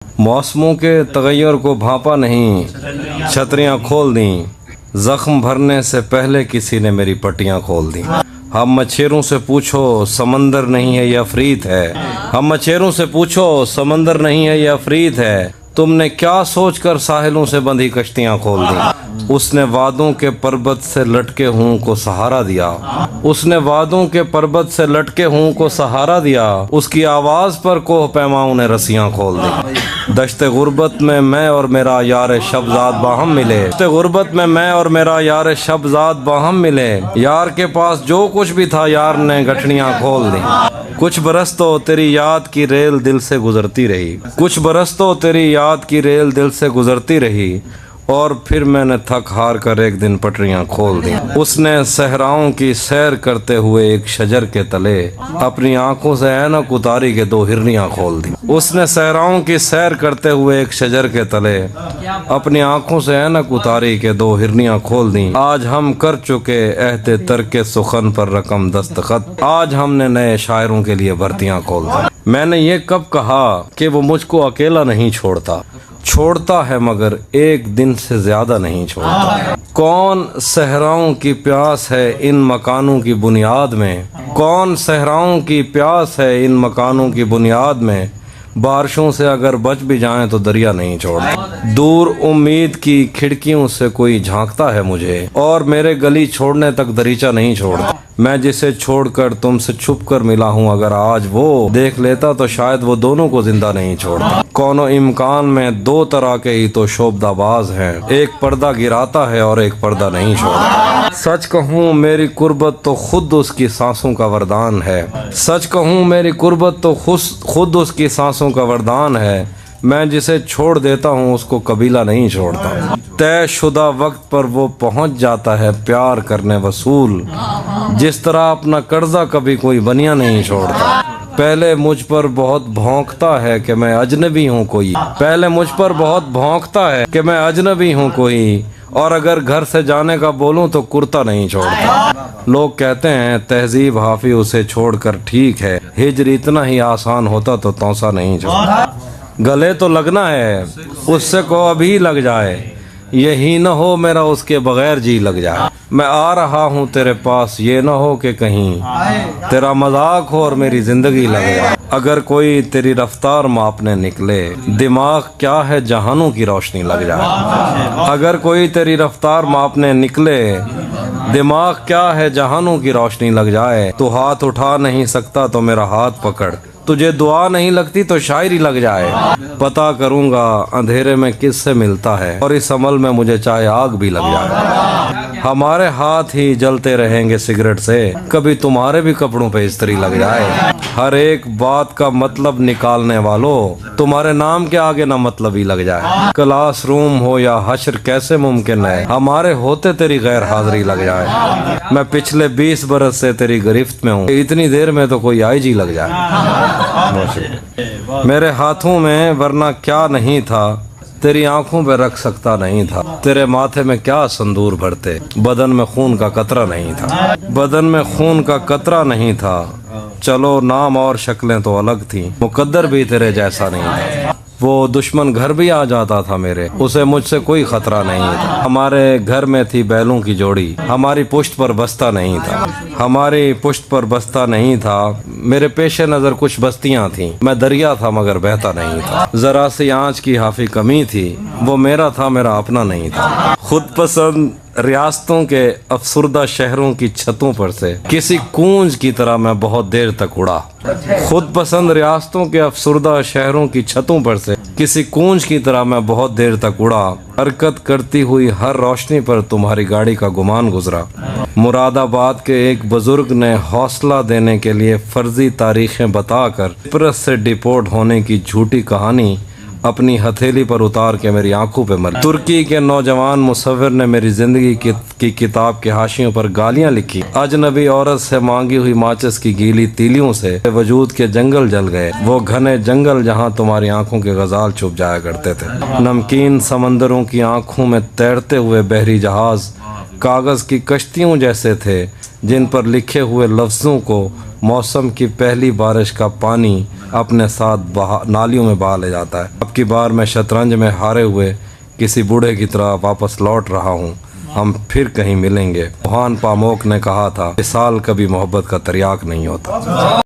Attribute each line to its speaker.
Speaker 1: मौसमों के तगैयर को भांपा नहीं, छतरियां खोल दी, जख्म भरने से पहले किसी ने मेरी पट्टियां खोल दी। हम मच्छरों से पूछो समंदर नहीं है या अफरीत है, हम मच्छरों से पूछो समंदर नहीं है या अफरीत है, तुमने क्या सोचकर साहिलों से बंधी कश्तियां खोल दी। उसने वादों के पर्वत से लटके हूँ को सहारा दिया, उसने वादों के पर्वत से लटके हूँ को सहारा दिया, उसकी आवाज पर कोह पैमाओं ने रस्सियां खोल दी। दश्ते गुर्बत में मैं और मेरा यार शबजाद बाहम मिले, दश्ते गुर्बत में मैं और मेरा यार शबजाद बाहम मिले, यार के पास जो कुछ भी था यार ने गठड़ियां खोल दी। कुछ बरस तो तेरी याद की रेल दिल से गुजरती रही, कुछ बरस तो तेरी याद की रेल दिल से गुजरती रही, और फिर मैंने थक हार कर एक दिन पटरियां खोल दी। उसने सहराओं की सैर करते हुए एक शजर के तले अपनी आंखों से ऐनक उतारी के दो हिरनियां खोल दी। उसने सहराओं की सैर करते हुए एक शजर के तले अपनी आंखों से ऐनक उतारी के दो हिरनियां खोल दी। आज हम कर चुके अहद तरके सुखन पर रकम दस्तखत, आज हमने नए शायरों के लिए भर्तियां खोल दी। मैंने ये कब कहा कि वो मुझको अकेला नहीं छोड़ता, छोड़ता है मगर एक दिन से ज्यादा नहीं छोड़ता। कौन सहराओं की प्यास है इन मकानों की बुनियाद में, कौन सहराओं की प्यास है इन मकानों की बुनियाद में, बारिशों से अगर बच भी जाएं तो दरिया नहीं छोड़ता। दूर उम्मीद की खिड़कियों से कोई झांकता है मुझे, और मेरे गली छोड़ने तक दरीचा नहीं छोड़ता। मैं जिसे छोड़कर तुमसे छुप कर मिला हूँ, अगर आज वो देख लेता तो शायद वो दोनों को जिंदा नहीं छोड़ता। कोनो इम्कान में दो तरह के ही तो शोबदाबाज हैं, एक पर्दा गिराता है और एक पर्दा नहीं छोड़ता। सच कहूँ मेरी कुर्बत तो खुद उसकी सांसों का वरदान है, सच कहूँ मेरी कुर्बत तो खुद उसकी सांसों का वरदान है। मैं जिसे छोड़ देता हूँ उसको कबीला नहीं छोड़ता। तय शुदा वक्त पर वो पहुँच जाता है प्यार करने वसूल, जिस तरह अपना कर्जा कभी कोई बनिया नहीं छोड़ता। पहले मुझ पर बहुत भौंकता है कि मैं अजनबी हूँ कोई, पहले मुझ पर बहुत भौंकता है कि मैं अजनबी हूँ कोई, और अगर घर से जाने का बोलूं तो कुर्ता नहीं छोड़ता। लोग कहते हैं तहजीब हाफी उसे छोड़कर ठीक है, हिजर इतना ही आसान होता तो तौसा नहीं छोड़ता। गले तो लगना है उससे को अभी लग जाए, यही न हो मेरा उसके बगैर जी लग जाए। मैं आ रहा हूँ तेरे पास ये न हो कि कहीं तेरा मजाक हो और मेरी जिंदगी लग जाए। अगर कोई तेरी रफ्तार मापने निकले, दिमाग क्या है जहानों की रोशनी लग जाए। अगर कोई तेरी रफ्तार मापने निकले, दिमाग क्या है जहानों की रोशनी लग जाए। तू हाथ उठा नहीं सकता तो मेरा हाथ पकड़, तुझे दुआ नहीं लगती तो शायरी लग जाए। पता करूंगा अंधेरे में किससे मिलता है, और इस अमल में मुझे चाहे आग भी लग जाए। हमारे हाथ ही जलते रहेंगे सिगरेट से, कभी तुम्हारे भी कपड़ों पे इस्त्री लग जाए। हर एक बात का मतलब निकालने वालों, तुम्हारे नाम के आगे ना मतलब ही लग जाए। क्लास रूम हो या हश्र कैसे मुमकिन है, हमारे होते तेरी गैर हाजिरी लग जाए। मैं पिछले 20 बरस से तेरी गिरफ्त में हूँ, इतनी देर में तो कोई आईजी लग जाए। मेरे हाथों में वरना क्या नहीं था, तेरी आंखों पे रख सकता नहीं था। तेरे माथे में क्या संदूर भरते, बदन में खून का कतरा नहीं था, बदन में खून का कतरा नहीं था। चलो नाम और शक्लें तो अलग थी, मुकद्दर भी तेरे जैसा नहीं था। वो दुश्मन घर भी आ जाता था मेरे, उसे मुझसे कोई खतरा नहीं था। हमारे घर में थी बैलों की जोड़ी, हमारी पुश्त पर बस्ता नहीं था, हमारी पुश्त पर बस्ता नहीं था। मेरे पेशे नजर कुछ बस्तियां थीं, मैं दरिया था मगर बहता नहीं था। जरा सी आंच की हाफी कमी थी, वो मेरा था मेरा अपना नहीं था। खुद पसंद रियासतों के अफसुर्दा शहरों की छतों पर से किसी कूंज की तरह मैं बहुत देर तक उड़ा। खुद पसंद रियासतों के अफसुर्दा शहरों की छतों पर से किसी कूंज की तरह मैं बहुत देर तक उड़ा। हरकत करती हुई हर रोशनी पर तुम्हारी गाड़ी का गुमान गुजरा। मुरादाबाद के एक बुजुर्ग ने हौसला देने के लिए फर्जी तारीखें बताकर प्रेस से डिपोर्ट होने की झूठी कहानी अपनी हथेली पर उतार के मेरी आंखों पे मरी। तुर्की के नौजवान मुसव्विर ने मेरी जिंदगी की किताब के हाशियों पर गालियां लिखी। अजनबी औरत से मांगी हुई माचिस की गीली तीलियों से वजूद के जंगल जल गए, वो घने जंगल जहां तुम्हारी आंखों के गजाल छुप जाया करते थे। नमकीन समंदरों की आंखों में तैरते हुए बहरी जहाज कागज की कश्तियों जैसे थे, जिन पर लिखे हुए लफ्जों को मौसम की पहली बारिश का पानी اپنے ساتھ نالیوں میں بہا لے جاتا ہے۔ اب کی بار میں شطرنج میں ہارے ہوئے کسی بوڑھے کی طرح واپس لوٹ رہا ہوں، ہم پھر کہیں ملیں گے۔ وہان پاموک نے کہا تھا، وصال کبھی محبت کا تریاق نہیں ہوتا۔